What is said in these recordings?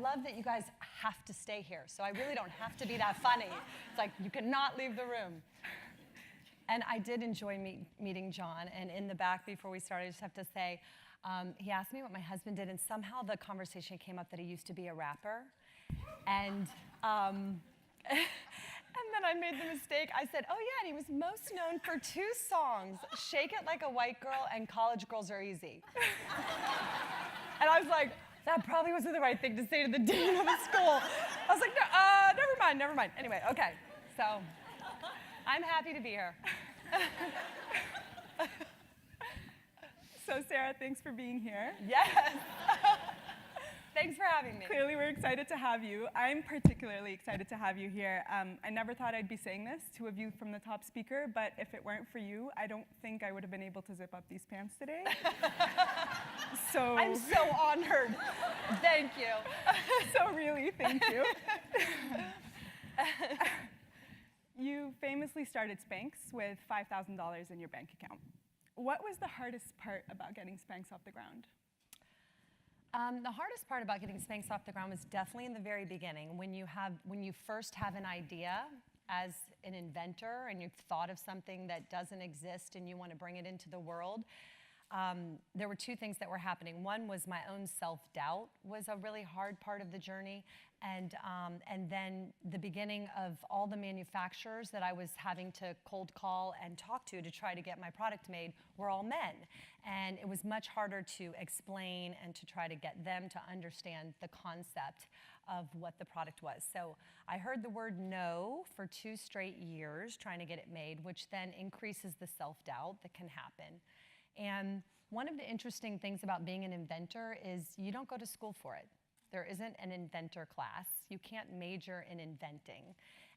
love that you guys have to stay here, so I really don't have to be that funny. It's like, you cannot leave the room. And I did enjoy meeting John, and in the back before we started, I just have to say, he asked me what my husband did, and somehow the conversation came up that he used to be a rapper. And and then I made the mistake. I said, oh yeah, and he was most known for 2 songs, Shake It Like a White Girl and College Girls Are Easy. And I was like, that probably wasn't the right thing to say to the dean of the school. I was like, no, never mind. Anyway, okay, so I'm happy to be here. So Sara, thanks for being here. Yes. Thanks for having me. Clearly, we're excited to have you. I'm particularly excited to have you here. I never thought I'd be saying this to a view from the top speaker, but if it weren't for you, I don't think I would have been able to zip up these pants today. So I'm so honored. Thank you. So really, thank you. You famously started Spanx with $5,000 in your bank account. What was the hardest part about getting Spanx off the ground? The hardest part about getting Spanx off the ground was definitely in the very beginning, when you first have an idea as an inventor and you've thought of something that doesn't exist and you want to bring it into the world. There were 2 things that were happening. One was my own self-doubt was a really hard part of the journey, and then the beginning of all the manufacturers that I was having to cold call and talk to try to get my product made were all men. And it was much harder to explain and to try to get them to understand the concept of what the product was. So I heard the word no for 2 straight years trying to get it made, which then increases the self-doubt that can happen. And one of the interesting things about being an inventor is you don't go to school for it. There isn't an inventor class. You can't major in inventing.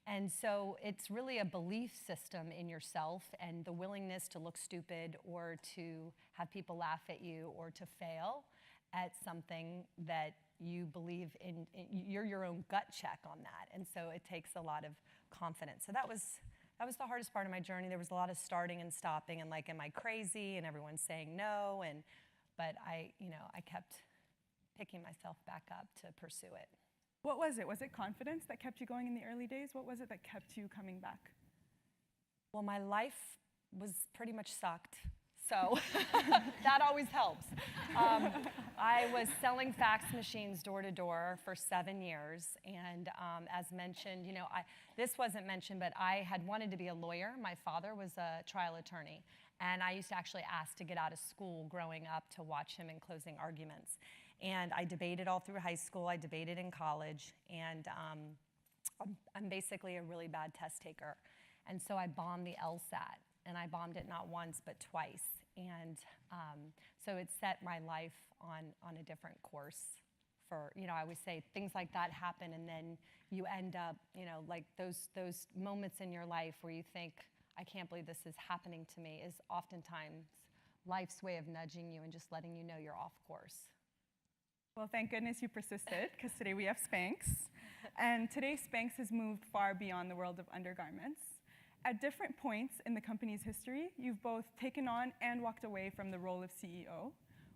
And so it's really a belief system in yourself and the willingness to look stupid or to have people laugh at you or to fail at something that you believe in. You're your own gut check on that. And so it takes a lot of confidence. So that was the hardest part of my journey. There was a lot of starting and stopping and like, am I crazy? And everyone's saying no. But I kept picking myself back up to pursue it. What was it? Was it confidence that kept you going in the early days? What was it that kept you coming back? Well, my life was pretty much sucked. So that always helps. I was selling fax machines door to door for 7 years. And as mentioned, this wasn't mentioned, but I had wanted to be a lawyer. My father was a trial attorney. And I used to actually ask to get out of school growing up to watch him in closing arguments. And I debated all through high school. I debated in college. And I'm basically a really bad test taker. And so I bombed the LSAT. And I bombed it not once, but twice. And so it set my life on a different course. I always say things like that happen, and then you end up, like those moments in your life where you think, I can't believe this is happening to me, is oftentimes life's way of nudging you and just letting you know you're off course. Well, thank goodness you persisted, because today we have Spanx. And today Spanx has moved far beyond the world of undergarments. At different points in the company's history, you've both taken on and walked away from the role of CEO.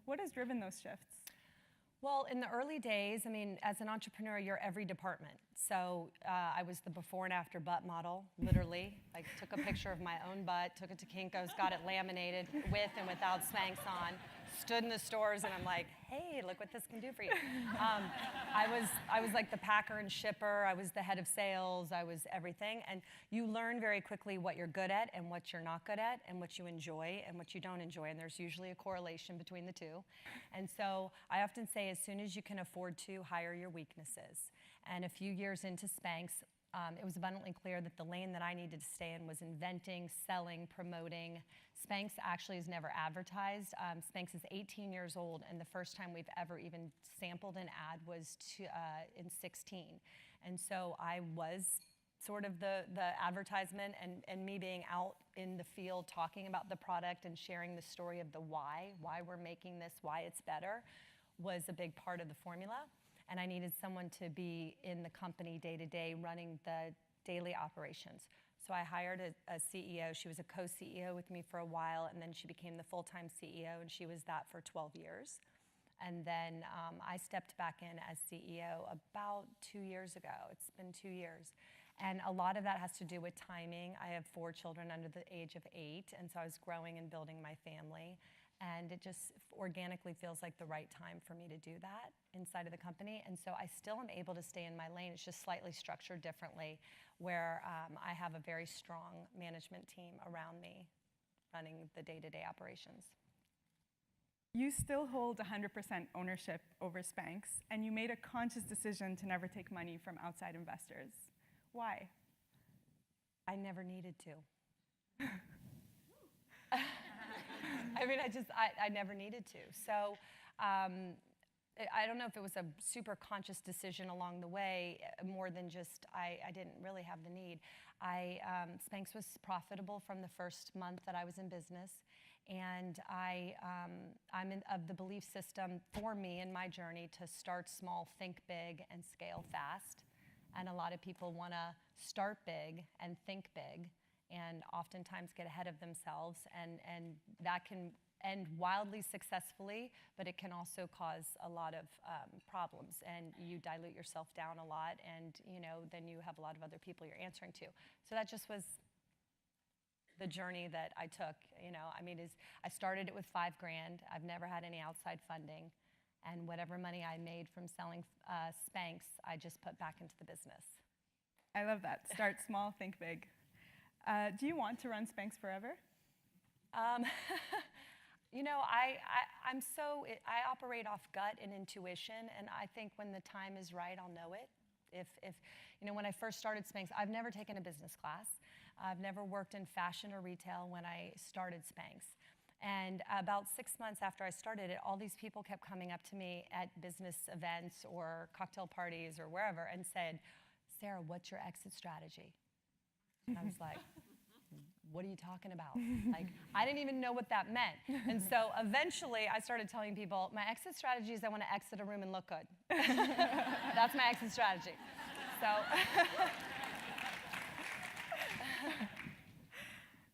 What has driven those shifts? Well, in the early days, as an entrepreneur, you're every department. So I was the before and after butt model, literally. I took a picture of my own butt, took it to Kinko's, got it laminated with and without Spanx on, stood in the stores, and I'm like, hey, look what this can do for you. I was like the packer and shipper. I was the head of sales. I was everything. And you learn very quickly what you're good at and what you're not good at and what you enjoy and what you don't enjoy. And there's usually a correlation between the 2. And so I often say, as soon as you can afford to, hire your weaknesses. And a few years into Spanx, it was abundantly clear that the lane that I needed to stay in was inventing, selling, promoting. Spanx actually is never advertised. Spanx is 18 years old, and the first time we've ever even sampled an ad was in 16. And so I was sort of the advertisement, and me being out in the field talking about the product and sharing the story of the why we're making this, why it's better, was a big part of the formula. And I needed someone to be in the company day to day running the daily operations. So I hired a CEO. She was a co-CEO with me for a while, and then she became the full-time CEO, and she was that for 12 years. And then I stepped back in as CEO about 2 years ago. It's been 2 years. And a lot of that has to do with timing. I have 4 children under the age of 8, and so I was growing and building my family. And it just organically feels like the right time for me to do that inside of the company. And so I still am able to stay in my lane. It's just slightly structured differently, where I have a very strong management team around me running the day-to-day operations. You still hold 100% ownership over Spanx, and you made a conscious decision to never take money from outside investors. Why? I never needed to. I mean, I never needed to. So I don't know if it was a super conscious decision along the way, more than just I didn't really have the need. Spanx was profitable from the first month that I was in business. And I'm of the belief system, for me in my journey, to start small, think big, and scale fast. And a lot of people want to start big and think big, and oftentimes get ahead of themselves. And that can end wildly successfully, but it can also cause a lot of problems. And you dilute yourself down a lot, and then you have a lot of other people you're answering to. So that just was the journey that I took. I mean, I started it with $5,000. I've never had any outside funding, and whatever money I made from selling Spanx, I just put back into the business. I love that. Start small, think big. Do you want to run Spanx forever? I operate off gut and intuition, and I think when the time is right, I'll know it. When I first started Spanx, I've never taken a business class. I've never worked in fashion or retail when I started Spanx. And about 6 months after I started it, all these people kept coming up to me at business events or cocktail parties or wherever and said, "Sara, what's your exit strategy?" And I was like, "What are you talking about?" Like, I didn't even know what that meant. And so eventually I started telling people, my exit strategy is I want to exit a room and look good. That's my exit strategy. So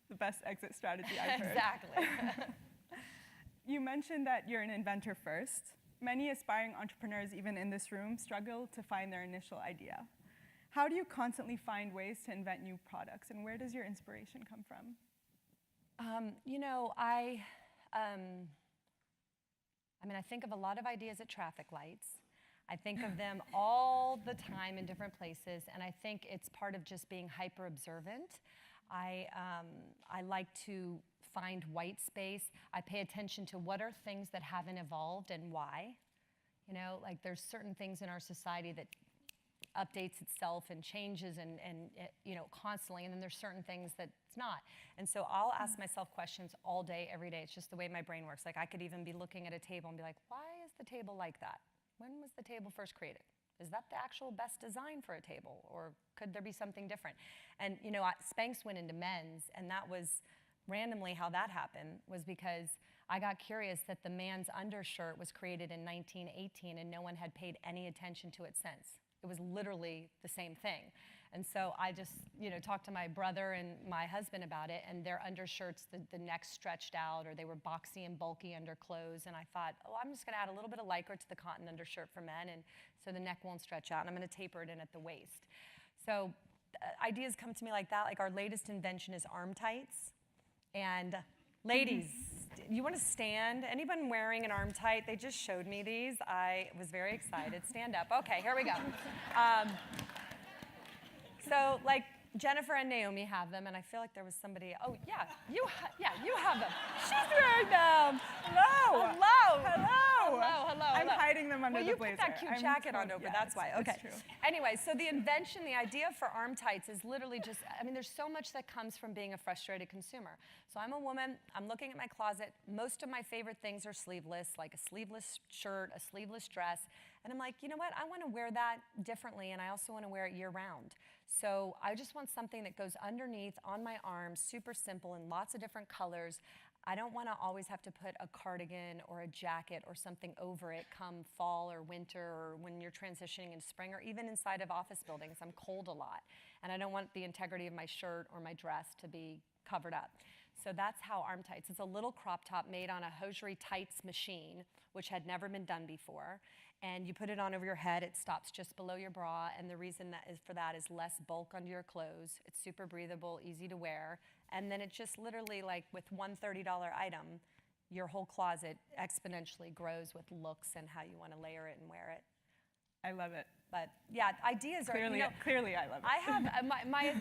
the best exit strategy I've heard. Exactly. You mentioned that you're an inventor first. Many aspiring entrepreneurs, even in this room, struggle to find their initial idea. How do you constantly find ways to invent new products, and where does your inspiration come from? I think of a lot of ideas at traffic lights. I think of them all the time in different places, and I think it's part of just being hyper observant. I like to find white space. I pay attention to what are things that haven't evolved and why. Like there's certain things in our society that updates itself and changes and constantly, and then there's certain things that it's not. And so I'll ask myself questions all day, every day. It's just the way my brain works. Like I could even be looking at a table and be like, why is the table like that? When was the table first created? Is that the actual best design for a table, or could there be something different? And Spanx went into men's, and that was randomly how that happened, was because I got curious that the man's undershirt was created in 1918 and no one had paid any attention to it since. It was literally the same thing. And so I just talked to my brother and my husband about it, and their undershirts, the neck stretched out, or they were boxy and bulky underclothes. And I thought, I'm just going to add a little bit of lycra to the cotton undershirt for men, and so the neck won't stretch out, and I'm going to taper it in at the waist. So ideas come to me like that. Like our latest invention is arm tights. And ladies, you want to stand? Anyone wearing an arm tight? They just showed me these. I was very excited. Stand up. Okay, here we go. So like Jennifer and Naomi have them, and I feel like there was somebody. Oh yeah, you have them. She's wearing them. Hello. Hello. Hello. Hello. I'm hiding them under the blazer. Well, you put that cute jacket on over. Yeah, that's why. Okay. It's true. Anyway, so the invention, the idea for arm tights is literally just. There's so much that comes from being a frustrated consumer. So I'm a woman. I'm looking at my closet. Most of my favorite things are sleeveless, like a sleeveless shirt, a sleeveless dress. And I'm like, you know what? I want to wear that differently, and I also want to wear it year-round. So I just want something that goes underneath on my arms, super simple, in lots of different colors. I don't want to always have to put a cardigan or a jacket or something over it come fall or winter, or when you're transitioning into spring, or even inside of office buildings. I'm cold a lot, and I don't want the integrity of my shirt or my dress to be covered up. So that's how arm tights. It's a little crop top made on a hosiery tights machine, which had never been done before. And you put it on over your head. It stops just below your bra. And the reason that is for that is less bulk under your clothes. It's super breathable, easy to wear. And then it just literally, like with one $30 item, your whole closet exponentially grows with looks and how you want to layer it and wear it. I love it. But yeah, ideas are, Clearly, you know, clearly I love it. I have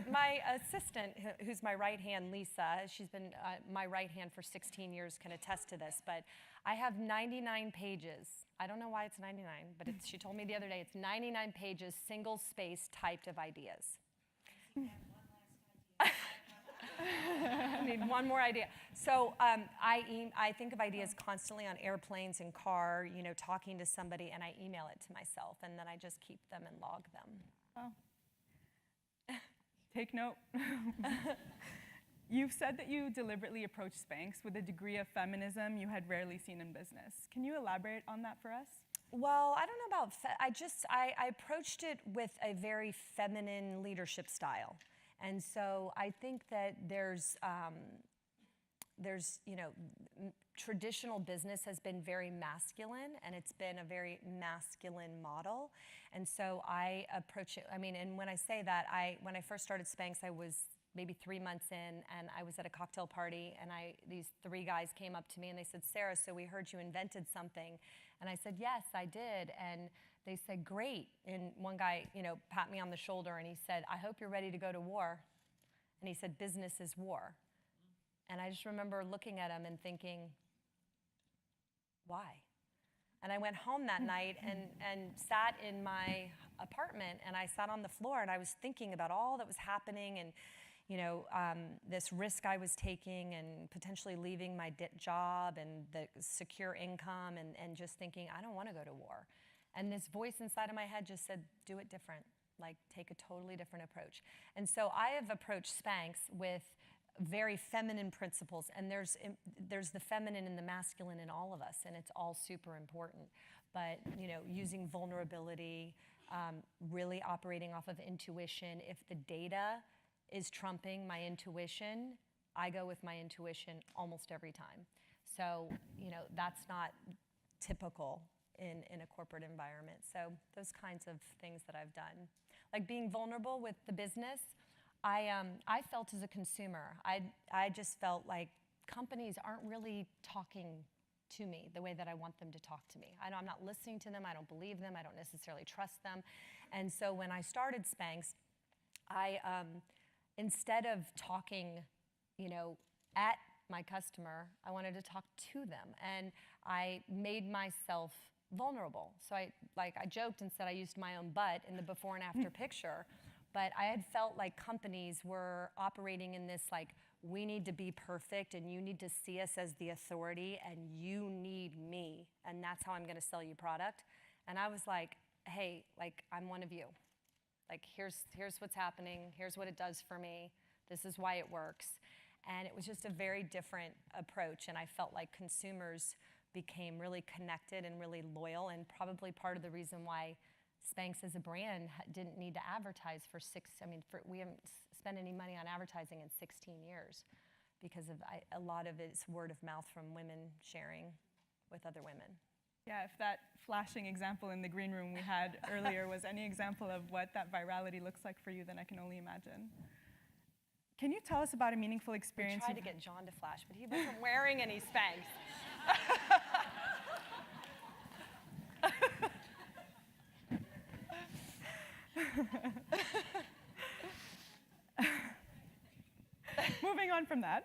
my assistant, who's my right hand, Lisa. She's been my right hand for 16 years, can attest to this. But I have 99 pages. I don't know why it's 99, but she told me the other day it's 99 pages, single space typed of ideas. I need one more idea. So I think of ideas constantly on airplanes and car, you know, talking to somebody, and I email it to myself, and then I just keep them and log them. Oh. Take note. You've said that you deliberately approached Spanx with a degree of feminism you had rarely seen in business. Can you elaborate on that for us? Well, I don't know about, I approached it with a very feminine leadership style. And so I think that there's you know, traditional business has been very masculine, and it's been a very masculine model. And so I approach it, I mean, and when I say that, when I first started Spanx, I was maybe 3 months in, and I was at a cocktail party, and these 3 guys came up to me and they said, "Sarah, so we heard you invented something." And I said, "Yes, I did." And they said, "Great." And one guy, you know, pat me on the shoulder and he said, "I hope you're ready to go to war." And he said, "Business is war." And I just remember looking at him and thinking, why? And I went home that night and sat in my apartment, and I sat on the floor, and I was thinking about all that was happening, and you know, this risk I was taking, and potentially leaving my job and the secure income, and just thinking, I don't want to go to war. And this voice inside of my head just said, do it different. Like, take a totally different approach. And so I have approached Spanx with very feminine principles, and there's the feminine and the masculine in all of us, and it's all super important. But you know, using vulnerability, really operating off of intuition. If the data is trumping my intuition, I go with my intuition almost every time. So you know, that's not typical in a corporate environment. So those kinds of things that I've done. Like being vulnerable with the business, I felt as a consumer, I just felt like companies aren't really talking to me the way that I want them to talk to me. I'm not listening to them, I don't believe them, I don't necessarily trust them. And so when I started Spanx, instead of talking, you know, at my customer, I wanted to talk to them. And I made myself vulnerable. So I joked and said I used my own butt in the before and after picture, but I had felt like companies were operating in this like, we need to be perfect and you need to see us as the authority and you need me and that's how I'm gonna sell you product. And I was like, hey, like I'm one of you. Like here's what's happening, here's what it does for me, this is why it works. And it was just a very different approach, and I felt like consumers became really connected and really loyal, and probably part of the reason why Spanx as a brand didn't need to advertise for we haven't spent any money on advertising in 16 years because of a lot of it's word of mouth from women sharing with other women. Yeah, if that flashing example in the green room we had earlier was any example of what that virality looks like for you, then I can only imagine. Can you tell us about a meaningful experience? We tried to get John to flash, but he wasn't wearing any Spanx. Moving on from that.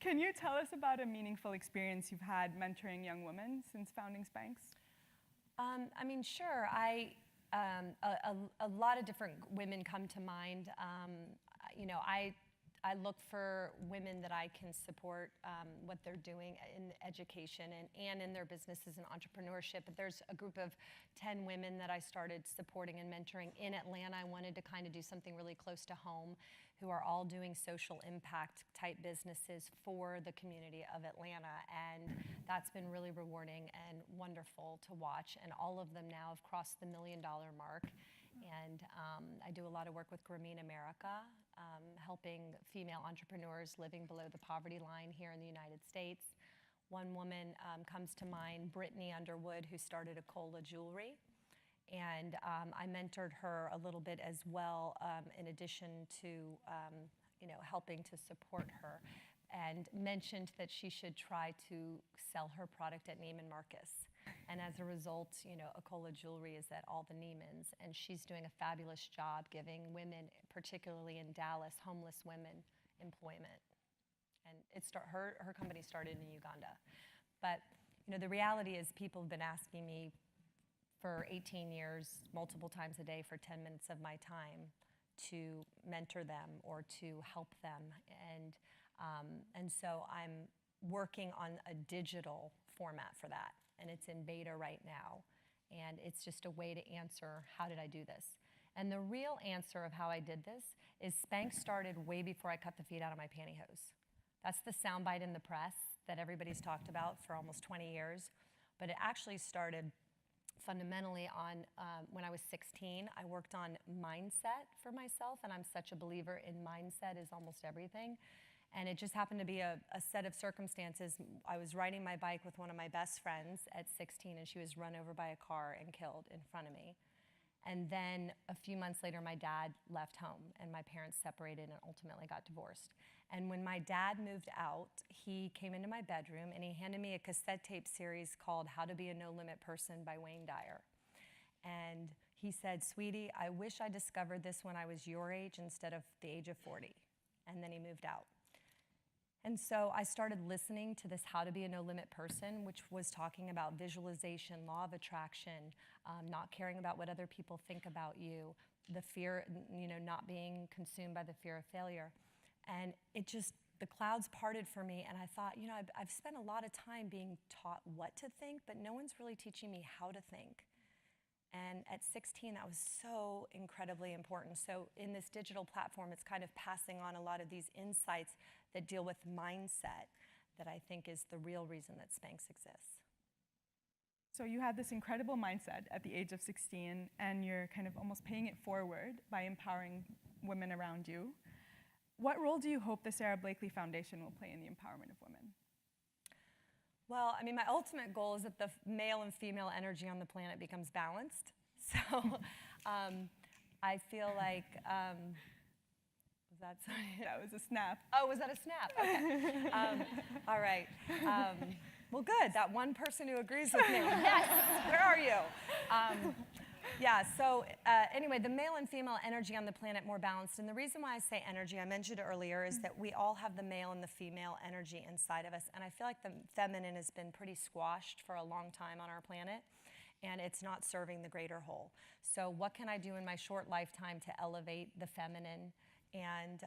Can you tell us about a meaningful experience you've had mentoring young women since founding Spanx? I mean, sure. A lot of different women come to mind. You know, I look for women that I can support what they're doing in education and in their businesses and entrepreneurship. But there's a group of 10 women that I started supporting and mentoring in Atlanta. I wanted to kind of do something really close to home, who are all doing social impact type businesses for the community of Atlanta. And that's been really rewarding and wonderful to watch. And all of them now have crossed the $1 million mark. And I do a lot of work with Grameen America, helping female entrepreneurs living below the poverty line here in the United States. One woman comes to mind, Brittany Underwood, who started Akola Jewelry. And I mentored her a little bit as well, in addition to helping to support her, and mentioned that she should try to sell her product at Neiman Marcus. And as a result, Akola Jewelry is at all the Neimans, and she's doing a fabulous job giving women, particularly in Dallas, homeless women, employment. And her company started in Uganda. But the reality is people have been asking me for 18 years, multiple times a day for 10 minutes of my time to mentor them or to help them. And so I'm working on a digital format for that. And it's in beta right now. And it's just a way to answer, how did I do this? And the real answer of how I did this is Spanx started way before I cut the feet out of my pantyhose. That's the soundbite in the press that everybody's talked about for almost 20 years. But it actually started fundamentally on when I was 16. I worked on mindset for myself, and I'm such a believer in mindset is almost everything. And it just happened to be a set of circumstances. I was riding my bike with one of my best friends at 16, and she was run over by a car and killed in front of me. And then a few months later, my dad left home, and my parents separated and ultimately got divorced. And when my dad moved out, he came into my bedroom, and he handed me a cassette tape series called How to Be a No Limit Person by Wayne Dyer. And he said, "Sweetie, I wish I discovered this when I was your age instead of the age of 40. And then he moved out. And so I started listening to this How to Be a No Limit Person, which was talking about visualization, law of attraction, not caring about what other people think about you, the fear, not being consumed by the fear of failure. And the clouds parted for me, and I thought, I've spent a lot of time being taught what to think, but no one's really teaching me how to think. And at 16, that was so incredibly important. So in this digital platform, it's kind of passing on a lot of these insights that deal with mindset that I think is the real reason that Spanx exists. So you had this incredible mindset at the age of 16, and you're kind of almost paying it forward by empowering women around you. What role do you hope the Sara Blakely Foundation will play in the empowerment of women? Well, my ultimate goal is that the male and female energy on the planet becomes balanced. So I feel like, was that something? That was a snap. Oh, was that a snap? Okay. All right. Well, good. That one person who agrees with me. Yes. Where are you? Yeah, so anyway, the male and female energy on the planet more balanced. And the reason why I say energy, I mentioned earlier, is that we all have the male and the female energy inside of us. And I feel like the feminine has been pretty squashed for a long time on our planet, and it's not serving the greater whole. So what can I do in my short lifetime to elevate the feminine? And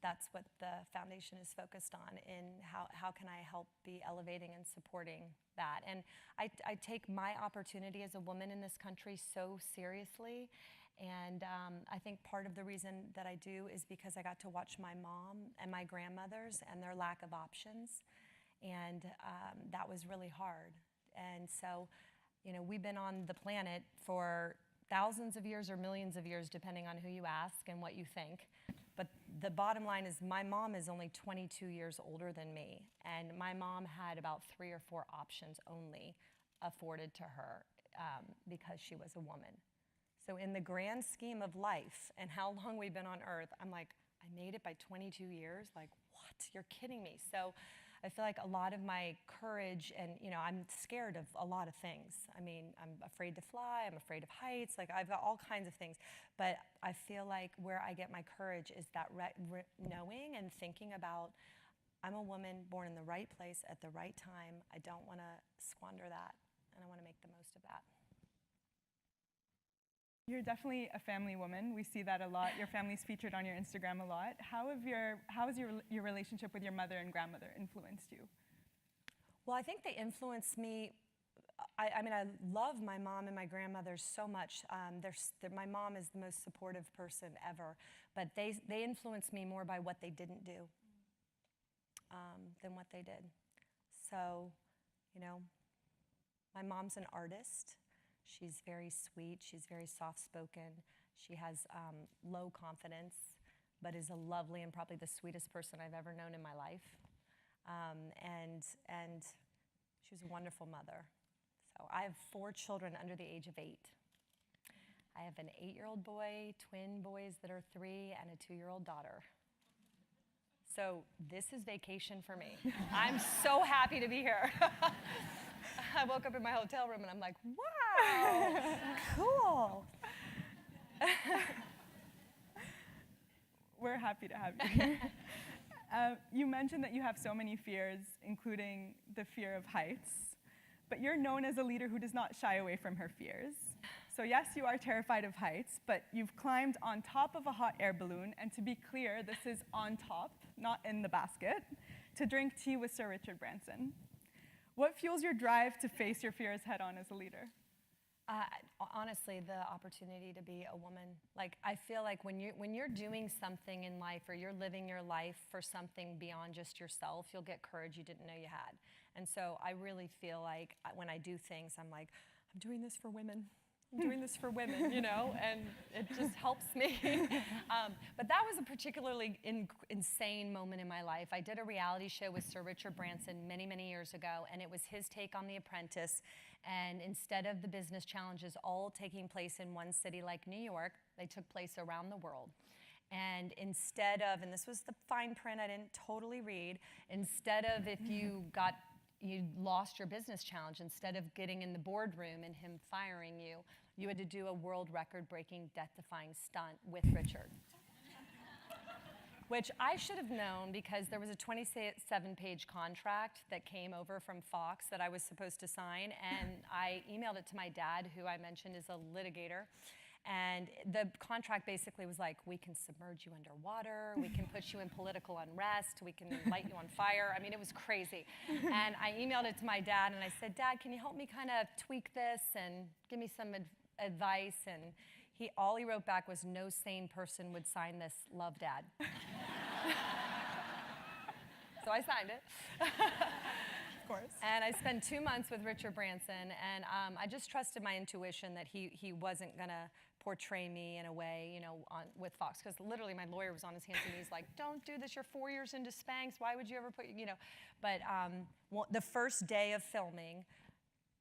that's what the foundation is focused on, in how can I help be elevating and supporting that. And I take my opportunity as a woman in this country so seriously. And I think part of the reason that I do is because I got to watch my mom and my grandmothers and their lack of options. And that was really hard. And so, we've been on the planet for thousands of years or millions of years, depending on who you ask and what you think. But the bottom line is my mom is only 22 years older than me, and my mom had about 3 or 4 options only afforded to her because she was a woman. So in the grand scheme of life and how long we've been on Earth, I'm like, I made it by 22 years? Like, what? You're kidding me. So I feel like a lot of my courage, and I'm scared of a lot of things. I'm afraid to fly, I'm afraid of heights, like I've got all kinds of things. But I feel like where I get my courage is that knowing and thinking about, I'm a woman born in the right place at the right time. I don't want to squander that, and I want to make the most of that. You're definitely a family woman. We see that a lot. Your family's featured on your Instagram a lot. How has your relationship with your mother and grandmother influenced you? Well, I think they influenced me. I love my mom and my grandmother so much. My mom is the most supportive person ever, but they influenced me more by what they didn't do than what they did. So, my mom's an artist. She's very sweet. She's very soft-spoken. She has low confidence, but is a lovely and probably the sweetest person I've ever known in my life. And she was a wonderful mother. So I have 4 children under the age of 8. I have an 8-year-old boy, twin boys that are 3, and a 2-year-old daughter. So this is vacation for me. I'm so happy to be here. I woke up in my hotel room and I'm like, wow, cool. We're happy to have you here. You mentioned that you have so many fears, including the fear of heights, but you're known as a leader who does not shy away from her fears. So yes, you are terrified of heights, but you've climbed on top of a hot air balloon, and to be clear, this is on top, not in the basket, to drink tea with Sir Richard Branson. What fuels your drive to face your fears head on as a leader? Honestly, the opportunity to be a woman. Like, I feel like when you're doing something in life, or you're living your life for something beyond just yourself, you'll get courage you didn't know you had. And so I really feel like when I do things, I'm like, I'm doing this for women. I'm doing this for women, you know, and it just helps me. But that was a particularly insane moment in my life. I did a reality show with Sir Richard Branson many, many years ago, and it was his take on The Apprentice. And instead of the business challenges all taking place in one city like New York, they took place around the world. And instead of, and this was the fine print I didn't totally read, instead of if you lost your business challenge, instead of getting in the boardroom and him firing you, you had to do a world record-breaking, death-defying stunt with Richard. Which I should have known, because there was a 27-page contract that came over from Fox that I was supposed to sign, and I emailed it to my dad, who I mentioned is a litigator. And the contract basically was like, we can submerge you underwater, we can put you in political unrest, we can light you on fire. I mean, it was crazy. And I emailed it to my dad, and I said, Dad, can you help me kind of tweak this and give me some advice? And all he wrote back was, no sane person would sign this, love, Dad. So I signed it. Of course. And I spent 2 months with Richard Branson, and I just trusted my intuition that he wasn't gonna portray me in a way, you know, with Fox, because literally my lawyer was on his hands and knees like, don't do this, you're 4 years into Spanx, why would you ever put, you know. But the first day of filming,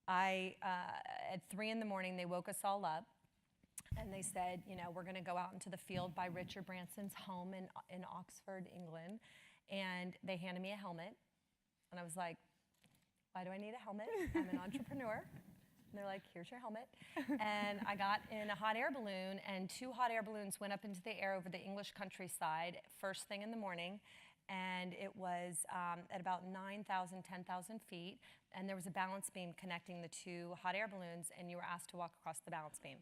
at 3 in the morning, they woke us all up, and they said, you know, we're gonna go out into the field by Richard Branson's home in Oxford, England, and they handed me a helmet, and I was like, why do I need a helmet? I'm an entrepreneur. And they're like, here's your helmet. And I got in a hot air balloon, and 2 hot air balloons went up into the air over the English countryside first thing in the morning. And it was at about 9,000, 10,000 feet. And there was a balance beam connecting the 2 hot air balloons, and you were asked to walk across the balance beam.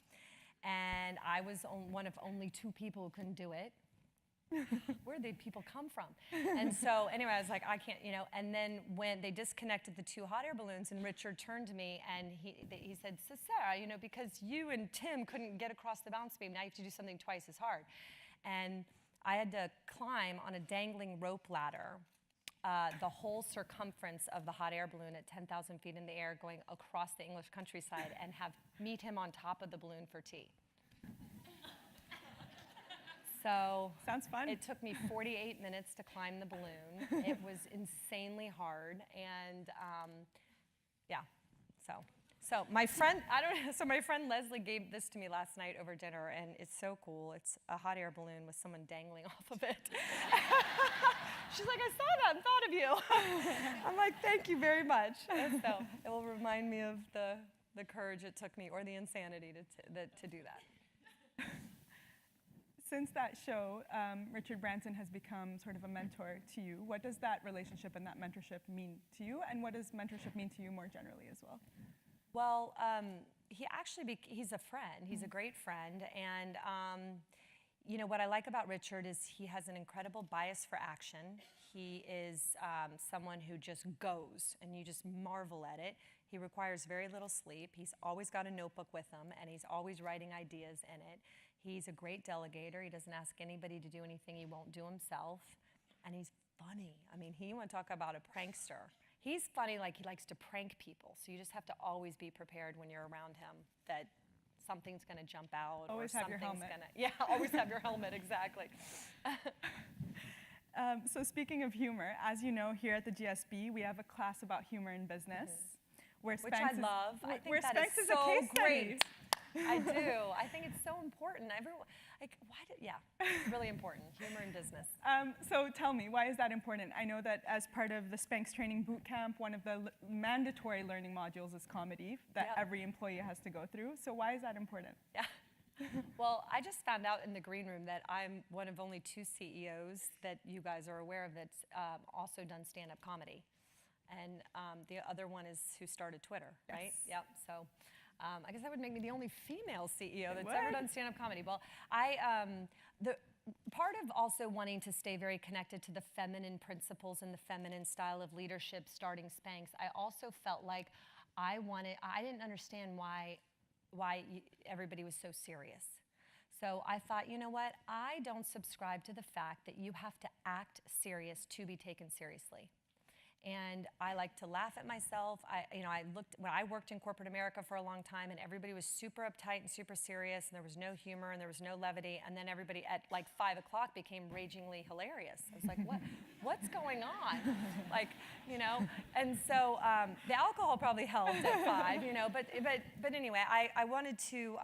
And I was one of only 2 people who couldn't do it. Where did people come from? And so anyway, I was like, I can't, you know. And then when they disconnected the 2 hot air balloons, and Richard turned to me and he said, so Sara, you know, because you and Tim couldn't get across the balance beam, now you have to do something twice as hard. And I had to climb on a dangling rope ladder the whole circumference of the hot air balloon at 10,000 feet in the air, going across the English countryside, and meet him on top of the balloon for tea. So sounds fun. It took me 48 minutes to climb the balloon. It was insanely hard, and yeah. So my friend, my friend Leslie gave this to me last night over dinner, and it's so cool. It's a hot air balloon with someone dangling off of it. She's like, I saw that and thought of you. I'm like, thank you very much. And so it will remind me of the courage it took me, or the insanity to do that. Since that show, Richard Branson has become sort of a mentor to you. What does that relationship and that mentorship mean to you? And what does mentorship mean to you more generally as well? Well, he's a friend. He's a great friend. And you know, what I like about Richard is he has an incredible bias for action. He is someone who just goes, and you just marvel at it. He requires very little sleep. He's always got a notebook with him, and he's always writing ideas in it. He's a great delegator. He doesn't ask anybody to do anything he won't do himself. And he's funny. I mean, you want to talk about a prankster. He's funny, like he likes to prank people. So you just have to always be prepared when you're around him that something's going to jump out. Always or have your something's helmet. Yeah, always have your helmet, exactly. So speaking of humor, as you know, here at the GSB, we have a class about humor in business. Where Which I Spanx love. I think where that Spanx is is a so case great. study. I do. I think it's so important. Everyone, like, yeah, it's really important. Humor in business. So tell me, why is that important? I know that as part of the Spanx training boot camp, one of the mandatory learning modules is comedy that every employee has to go through. So why is that important? Yeah. Well, I just found out in the green room that I'm one of only 2 CEOs that you guys are aware of that's also done stand-up comedy. And the other one is who started Twitter, right? Yes. Yep. So I guess that would make me the only female CEO that's would. ever done stand-up comedy. Well, the part of also wanting to stay very connected to the feminine principles and the feminine style of leadership starting Spanx, I also felt like I didn't understand why everybody was so serious. So I thought, you know what? I don't subscribe to the fact that you have to act serious to be taken seriously. And I like to laugh at myself. When I worked in corporate America for a long time, and everybody was super uptight and super serious, and there was no humor and there was no levity, and then everybody at like 5 o'clock became ragingly hilarious. I was like, what's going on? Like, you know. And so the alcohol probably helped at 5, you know. But anyway, I wanted to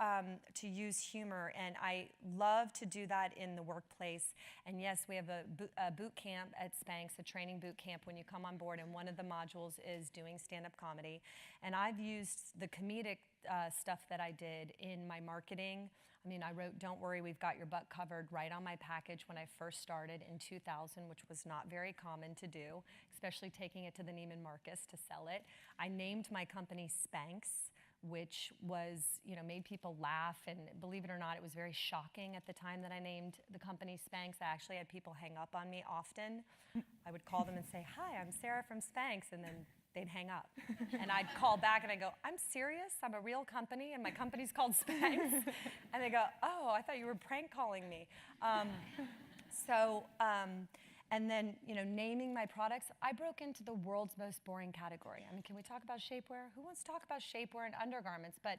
use humor, and I love to do that in the workplace. And yes, we have a boot camp at Spanx, a training boot camp when you come on board, and one of the modules is doing stand-up comedy. And I've used the comedic stuff that I did in my marketing. I mean, I wrote, "Don't worry, we've got your butt covered," right on my package when I first started in 2000, which was not very common to do, especially taking it to the Neiman Marcus to sell it. I named my company Spanx, which was, you know, made people laugh, and believe it or not, it was very shocking at the time that I named the company Spanx. I actually had people hang up on me often. I would call them and say, "Hi, I'm Sara from Spanx," and then they'd hang up. And I'd call back and I'd go, "I'm serious, I'm a real company and my company's called Spanx." And they go, "Oh, I thought you were prank calling me." And then, you know, naming my products, I broke into the world's most boring category. I mean, can we talk about shapewear? Who wants to talk about shapewear and undergarments? But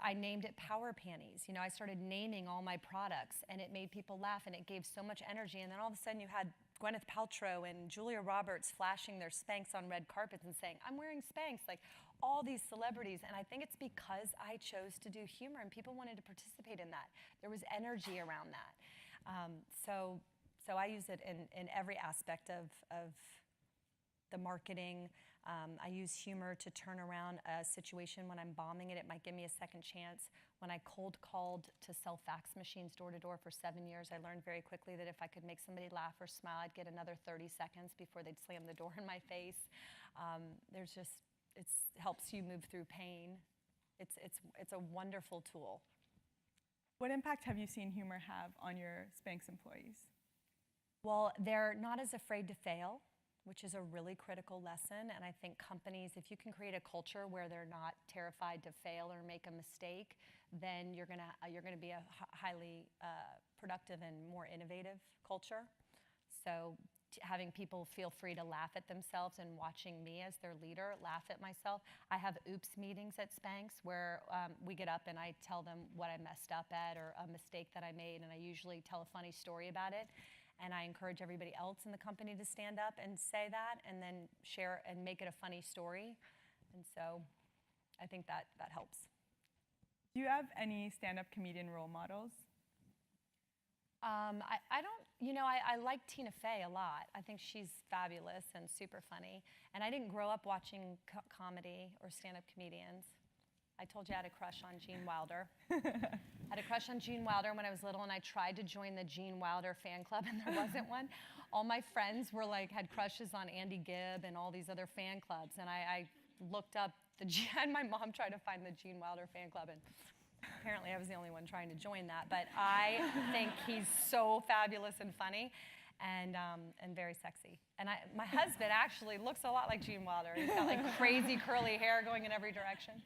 I named it Power Panties. You know, I started naming all my products, and it made people laugh, and it gave so much energy. And then all of a sudden you had Gwyneth Paltrow and Julia Roberts flashing their Spanx on red carpets and saying, "I'm wearing Spanx," like all these celebrities. And I think it's because I chose to do humor, and people wanted to participate in that. There was energy around that. So I use it in every aspect of the marketing. I use humor to turn around a situation when I'm bombing it. It might give me a second chance. When I cold called to sell fax machines door to door for 7 years, I learned very quickly that if I could make somebody laugh or smile, I'd get another 30 seconds before they'd slam the door in my face. It helps you move through pain. It's a wonderful tool. What impact have you seen humor have on your Spanx employees? Well, they're not as afraid to fail, which is a really critical lesson. And I think companies, if you can create a culture where they're not terrified to fail or make a mistake, then you're gonna be a highly productive and more innovative culture. So having people feel free to laugh at themselves and watching me as their leader laugh at myself. I have oops meetings at Spanx where we get up and I tell them what I messed up at or a mistake that I made, and I usually tell a funny story about it. And I encourage everybody else in the company to stand up and say that and then share and make it a funny story. And so I think that helps. Do you have any stand-up comedian role models? I don't, you know, I like Tina Fey a lot. I think she's fabulous and super funny. And I didn't grow up watching comedy or stand-up comedians. I told you I had a crush on Gene Wilder. I had a crush on Gene Wilder when I was little, and I tried to join the Gene Wilder fan club, and there wasn't one. All my friends were like, had crushes on Andy Gibb and all these other fan clubs, and I looked up and my mom tried to find the Gene Wilder fan club, and apparently I was the only one trying to join that. But I think he's so fabulous and funny, and very sexy. And my husband actually looks a lot like Gene Wilder. He's got like crazy curly hair going in every direction.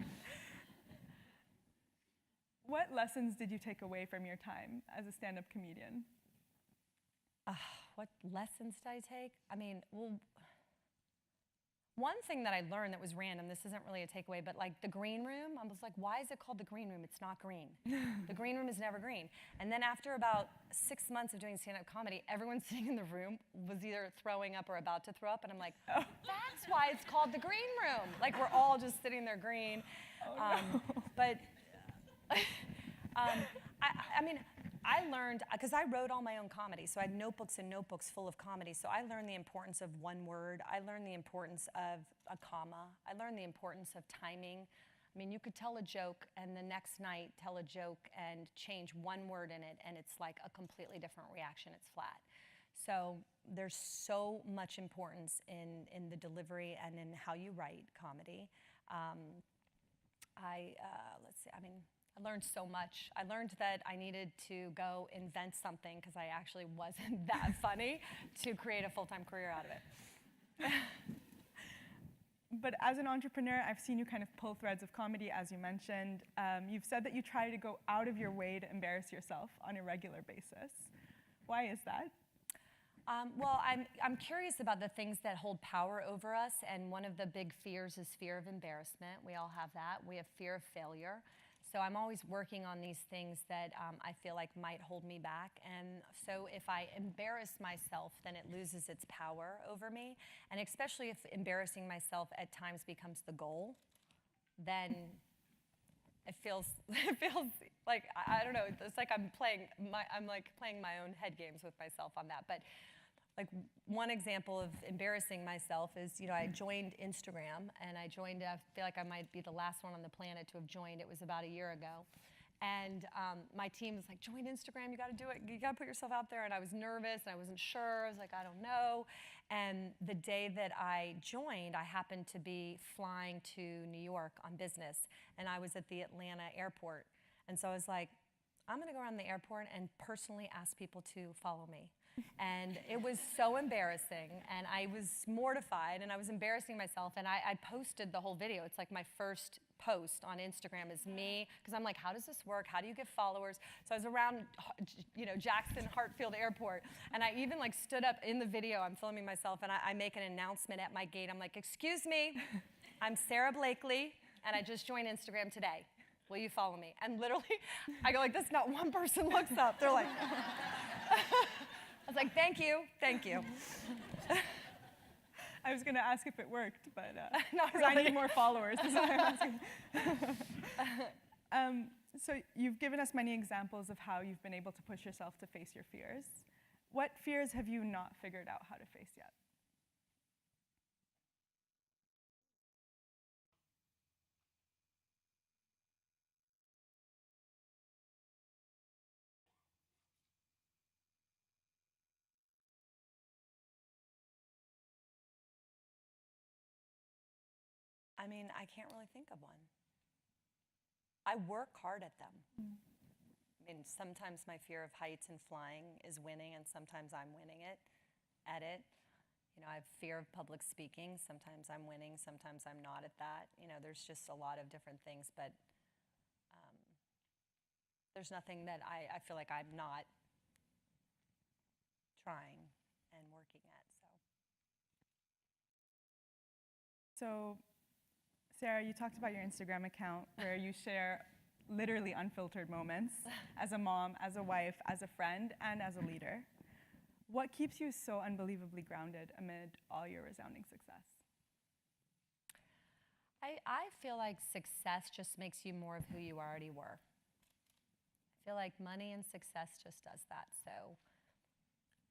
What lessons did you take away from your time as a stand-up comedian? What lessons did I take? I mean, well, one thing that I learned that was random, this isn't really a takeaway, but like the green room, I was like, why is it called the green room? It's not green. The green room is never green. And then after about 6 months of doing stand-up comedy, everyone sitting in the room was either throwing up or about to throw up. And I'm like, that's why it's called the green room. Like we're all just sitting there green. But I mean, I learned, because I wrote all my own comedy, so I had notebooks and notebooks full of comedy. So I learned the importance of one word. I learned the importance of a comma. I learned the importance of timing. I mean, you could tell a joke and the next night tell a joke and change one word in it, and it's like a completely different reaction. It's flat. So there's so much importance in the delivery and in how you write comedy. Let's see, I mean, I learned so much. I learned that I needed to go invent something because I actually wasn't that funny to create a full-time career out of it. But as an entrepreneur, I've seen you kind of pull threads of comedy, as you mentioned. You've said that you try to go out of your way to embarrass yourself on a regular basis. Why is that? Well, I'm curious about the things that hold power over us, and one of the big fears is fear of embarrassment. We all have that. We have fear of failure. So I'm always working on these things that I feel like might hold me back. And so if I embarrass myself, then it loses its power over me. And especially if embarrassing myself at times becomes the goal, then it feels like, I don't know, it's like I'm playing my own head games with myself on that. But like one example of embarrassing myself is, you know, I joined Instagram, and I feel like I might be the last one on the planet to have joined. It was about a year ago. And my team was like, join Instagram, you gotta do it, you gotta put yourself out there. And I was nervous, and I wasn't sure, I was like, I don't know. And the day that I joined, I happened to be flying to New York on business, and I was at the Atlanta airport. And so I was like, I'm gonna go around the airport and personally ask people to follow me. And it was so embarrassing, and I was mortified, and I was embarrassing myself, and I posted the whole video. It's like my first post on Instagram is me, because I'm like, how does this work? How do you get followers? So I was around, you know, Jackson Hartfield Airport, and I even like stood up in the video. I'm filming myself, and I make an announcement at my gate. I'm like, excuse me, I'm Sara Blakely, and I just joined Instagram today. Will you follow me? And literally, I go like this, not one person looks up. They're like, I was like, thank you, thank you. I was going to ask if it worked, but not because really. I need more followers. That's why I'm asking. So you've given us many examples of how you've been able to push yourself to face your fears. What fears have you not figured out how to face yet? I mean, I can't really think of one. I work hard at them. I mean, sometimes my fear of heights and flying is winning, and sometimes I'm winning it at it. You know, I have fear of public speaking. Sometimes I'm winning, sometimes I'm not at that. You know, there's just a lot of different things, but there's nothing that I feel like I'm not trying and working at, So, Sara, you talked about your Instagram account where you share literally unfiltered moments as a mom, as a wife, as a friend, and as a leader. What keeps you so unbelievably grounded amid all your resounding success? I feel like success just makes you more of who you already were. I feel like money and success just does that. So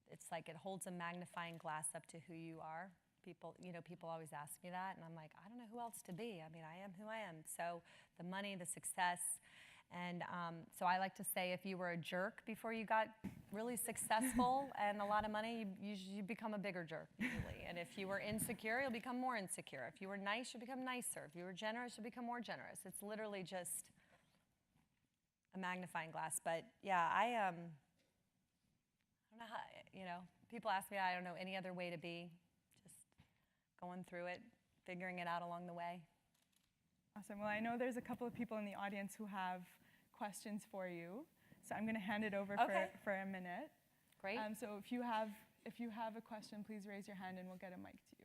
it's like it holds a magnifying glass up to who you are. People always ask me that, and I'm like, I don't know who else to be. I mean, I am who I am. So the money, the success, and so I like to say, if you were a jerk before you got really successful and a lot of money, you become a bigger jerk usually. And if you were insecure, you'll become more insecure. If you were nice, you'll become nicer. If you were generous, you'll become more generous. It's literally just a magnifying glass. But yeah, I don't know how, people ask me, I don't know any other way to be. Going through it, figuring it out along the way. Awesome. Well, I know there's a couple of people in the audience who have questions for you, so I'm going to hand it over for a minute. Great. So if you have a question, please raise your hand and we'll get a mic to you.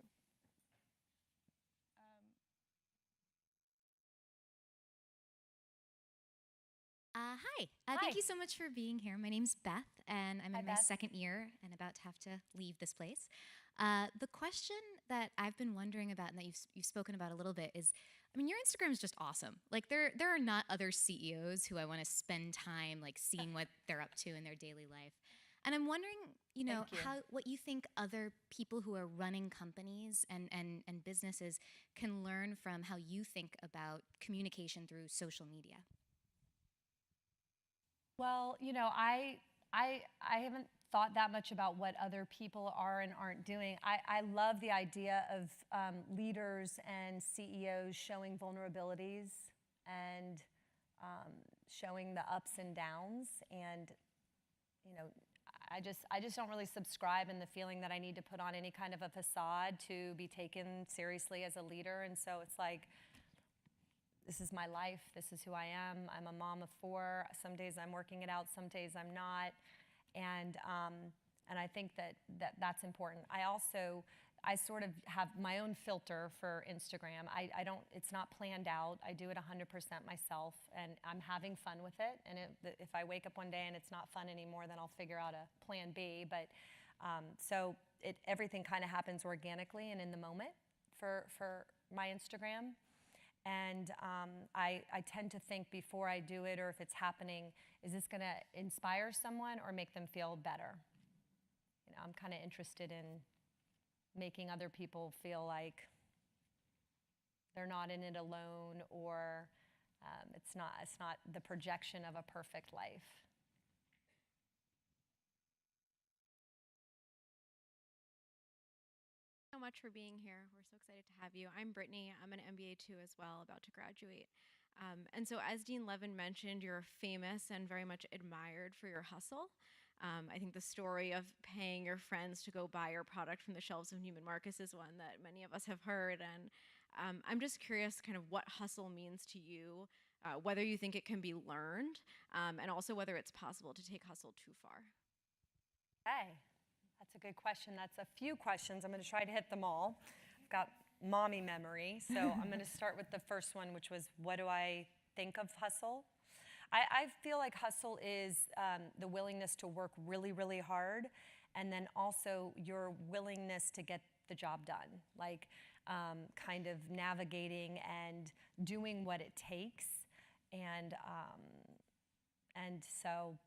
Hi. Hi. Thank you so much for being here. My name's Beth, and I'm Hi, in my Beth. second year and about to have to leave this place. The question that I've been wondering about and that you've spoken about a little bit is, I mean, your Instagram is just awesome. Like, there are not other CEOs who I want to spend time like seeing what they're up to in their daily life. And I'm wondering, Thank you. what you think other people who are running companies and businesses can learn from how you think about communication through social media. Well, I haven't thought that much about what other people are and aren't doing. I love the idea of leaders and CEOs showing vulnerabilities and showing the ups and downs. And you know, I just don't really subscribe in the feeling that I need to put on any kind of a facade to be taken seriously as a leader. And so it's like, this is my life. This is who I am. I'm a mom of 4. Some days I'm working it out. Some days I'm not. And I think that's important. I sort of have my own filter for Instagram. I don't, it's not planned out. I do it 100% myself, and I'm having fun with it. And if I wake up one day and it's not fun anymore, then I'll figure out a plan B. But so everything kind of happens organically and in the moment for my Instagram. And I tend to think before I do it, or if it's happening, is this going to inspire someone or make them feel better? I'm kind of interested in making other people feel like they're not in it alone, or it's not the projection of a perfect life. So much for being here. We're so excited to have you. I'm Brittany. I'm an MBA too as well, about to graduate. And so as Dean Levin mentioned, you're famous and very much admired for your hustle. I think the story of paying your friends to go buy your product from the shelves of Neiman Marcus is one that many of us have heard. And I'm just curious kind of what hustle means to you, whether you think it can be learned, and also whether it's possible to take hustle too far. Hey, that's a good question. That's a few questions. I'm going to try to hit them all. I've got mommy memory, so I'm going to start with the first one, which was, what do I think of hustle? I feel like hustle is the willingness to work really, really hard, and then also your willingness to get the job done, like kind of navigating and doing what it takes. And so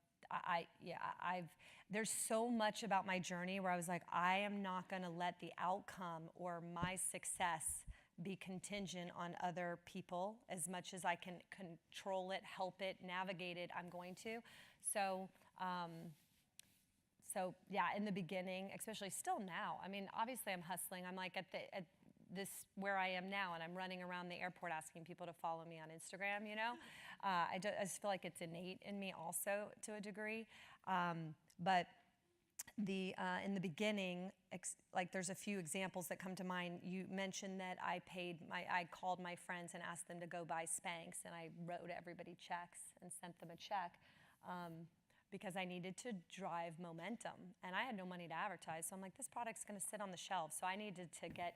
there's so much about my journey where I was like, I am not going to let the outcome or my success be contingent on other people. As much as I can control it, help it, navigate it, I'm going to. So yeah, in the beginning, especially still now, I mean, obviously I'm hustling. I'm like at this where I am now, and I'm running around the airport asking people to follow me on Instagram, I just feel like it's innate in me also to a degree. But in the beginning, like there's a few examples that come to mind. You mentioned that I called my friends and asked them to go buy Spanx, and I wrote everybody checks and sent them a check because I needed to drive momentum, and I had no money to advertise. So I'm like, this product's going to sit on the shelf, so I needed to get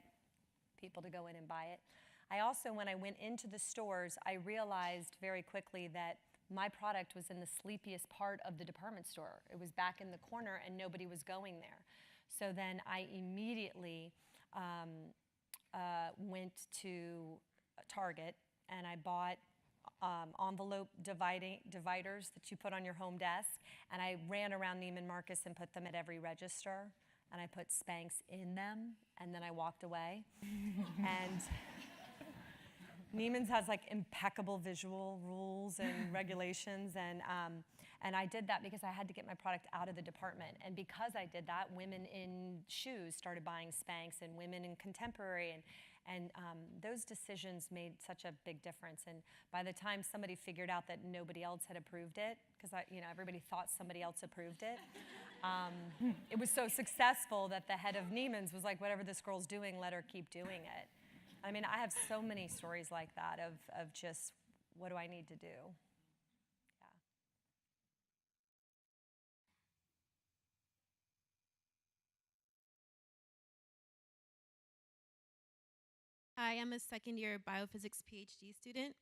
people to go in and buy it. I also, when I went into the stores, I realized very quickly that my product was in the sleepiest part of the department store. It was back in the corner and nobody was going there. So then I immediately went to Target and I bought envelope dividers that you put on your home desk, and I ran around Neiman Marcus and put them at every register, and I put Spanx in them, and then I walked away. And Neiman's has like impeccable visual rules and regulations, and I did that because I had to get my product out of the department. And because I did that, women in shoes started buying Spanx, and women in contemporary, and those decisions made such a big difference. And by the time somebody figured out that nobody else had approved it, because everybody thought somebody else approved it, it was so successful that the head of Neiman's was like, whatever this girl's doing, let her keep doing it. I mean, I have so many stories like that of just, what do I need to do? Yeah. Hi, I'm a second year biophysics PhD student.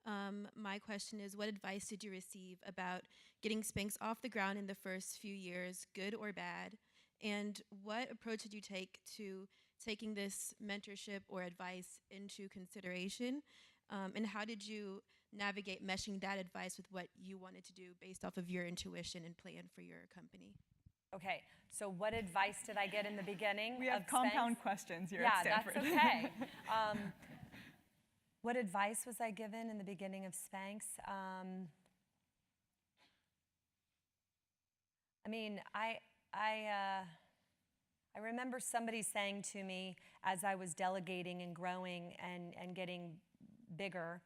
My question is, what advice did you receive about getting Spanx off the ground in the first few years, good or bad? And what approach did you take to taking this mentorship or advice into consideration? And how did you navigate meshing that advice with what you wanted to do based off of your intuition and plan for your company? Okay, so what advice did I get in the beginning We have of compound Spanx? questions here Yeah, at Stanford. that's okay. What advice was I given in the beginning of Spanx? I mean, I remember somebody saying to me as I was delegating and growing and getting bigger,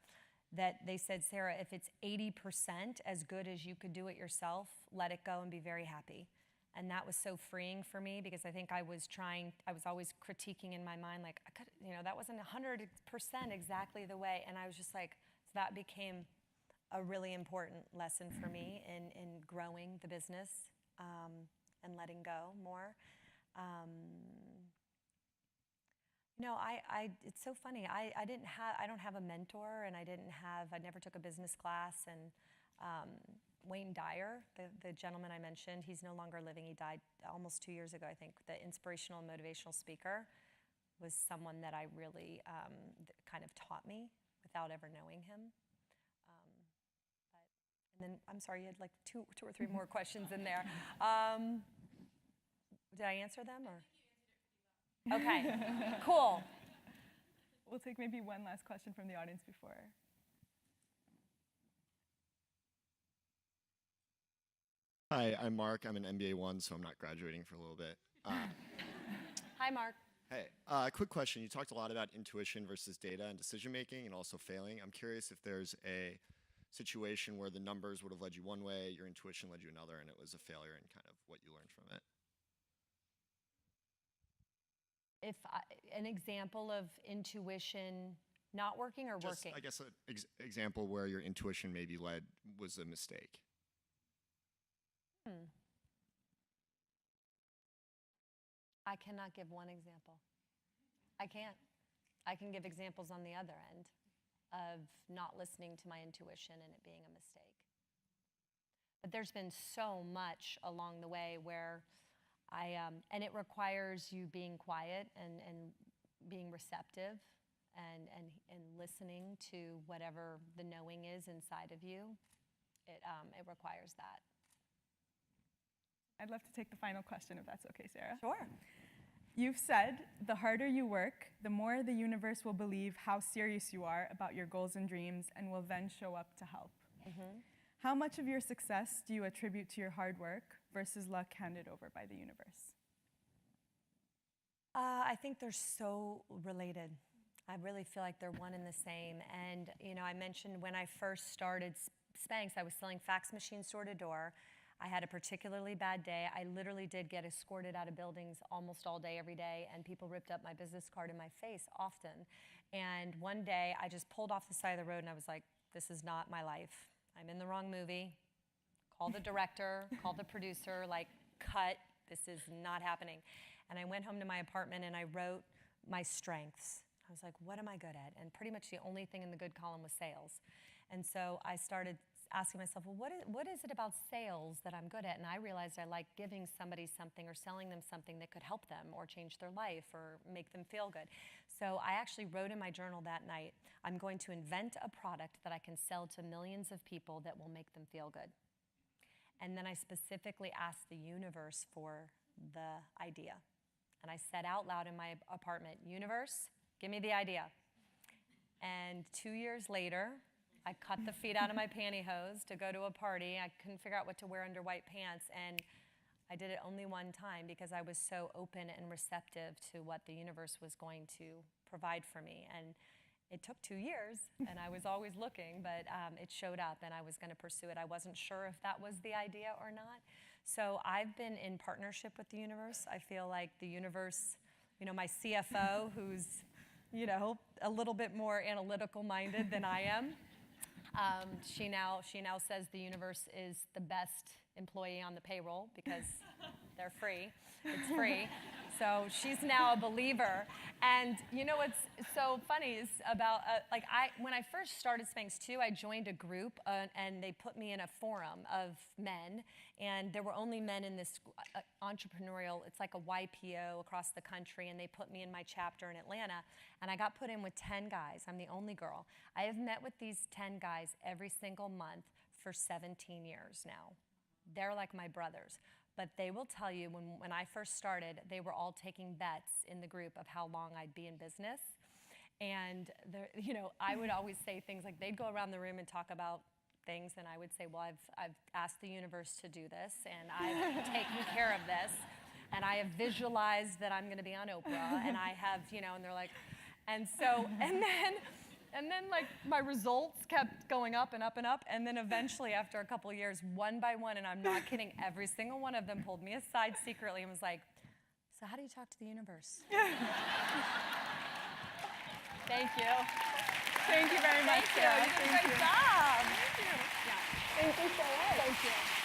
that they said, Sarah, if it's 80% as good as you could do it yourself, let it go and be very happy. And that was so freeing for me because I think I was always critiquing in my mind, like, that wasn't 100% exactly the way. And I was just like, so that became a really important lesson for me in growing the business and letting go more. It's so funny. I don't have a mentor, and I never took a business class. And Wayne Dyer, the gentleman I mentioned, he's no longer living. He died almost 2 years ago, I think. The inspirational and motivational speaker was someone that I really kind of taught me without ever knowing him. And then, I'm sorry, you had like two or three more questions in there. Did I answer them or? Okay, cool. We'll take maybe one last question from the audience before. Hi, I'm Mark. I'm an MBA 1, so I'm not graduating for a little bit. Hi, Mark. Hey, quick question. You talked a lot about intuition versus data and decision making and also failing. I'm curious if there's a situation where the numbers would have led you one way, your intuition led you another, and it was a failure, and kind of what you learned from it. An example of intuition not working or working? I guess an example where your intuition maybe was a mistake. I cannot give one example. I can't. I can give examples on the other end of not listening to my intuition and it being a mistake. But there's been so much along the way where and it requires you being quiet and being receptive and listening to whatever the knowing is inside of you. It requires that. I'd love to take the final question if that's okay, Sarah. Sure. You've said the harder you work, the more the universe will believe how serious you are about your goals and dreams and will then show up to help. Mm-hmm. How much of your success do you attribute to your hard work versus luck handed over by the universe? I think they're so related. I really feel like they're one and the same. And, I mentioned when I first started Spanx, I was selling fax machines door to door. I had a particularly bad day. I literally did get escorted out of buildings almost all day, every day, and people ripped up my business card in my face often. And one day, I just pulled off the side of the road, and I was like, this is not my life. I'm in the wrong movie. Call the director, call the producer, cut. This is not happening. And I went home to my apartment, and I wrote my strengths. I was like, what am I good at? And pretty much the only thing in the good column was sales. And so I started asking myself, well, what is it about sales that I'm good at? And I realized I like giving somebody something or selling them something that could help them or change their life or make them feel good. So I actually wrote in my journal that night, I'm going to invent a product that I can sell to millions of people that will make them feel good. And then I specifically asked the universe for the idea. And I said out loud in my apartment, universe, give me the idea. And 2 years later, I cut the feet out of my pantyhose to go to a party. I couldn't figure out what to wear under white pants, and I did it only one time because I was so open and receptive to what the universe was going to provide for me. And it took 2 years, and I was always looking, but it showed up, and I was going to pursue it. I wasn't sure if that was the idea or not. So I've been in partnership with the universe. I feel like the universe, my CFO, who's, a little bit more analytical minded than I am, she now says the universe is the best employee on the payroll because They're free. It's free. So she's now a believer. And you know what's so funny is about, when I first started Spanx too, I joined a group and they put me in a forum of men. And there were only men in this entrepreneurial, it's like a YPO across the country. And they put me in my chapter in Atlanta. And I got put in with 10 guys. I'm the only girl. I have met with these 10 guys every single month for 17 years now. They're like my brothers. But they will tell you when I first started, they were all taking bets in the group of how long I'd be in business. And I would always say things like they'd go around the room and talk about things, and I would say, well, I've asked the universe to do this, and I've taken care of this, and I have visualized that I'm going to be on Oprah, and I have, and they're like, and then like my results kept going up and up and up, and then eventually after a couple of years, one by one, and I'm not kidding, every single one of them pulled me aside secretly and was like, so how do you talk to the universe? Thank you. Thank you very much, Sara. You did a great job. Thank you. Yeah. Thank you so much. Thank you.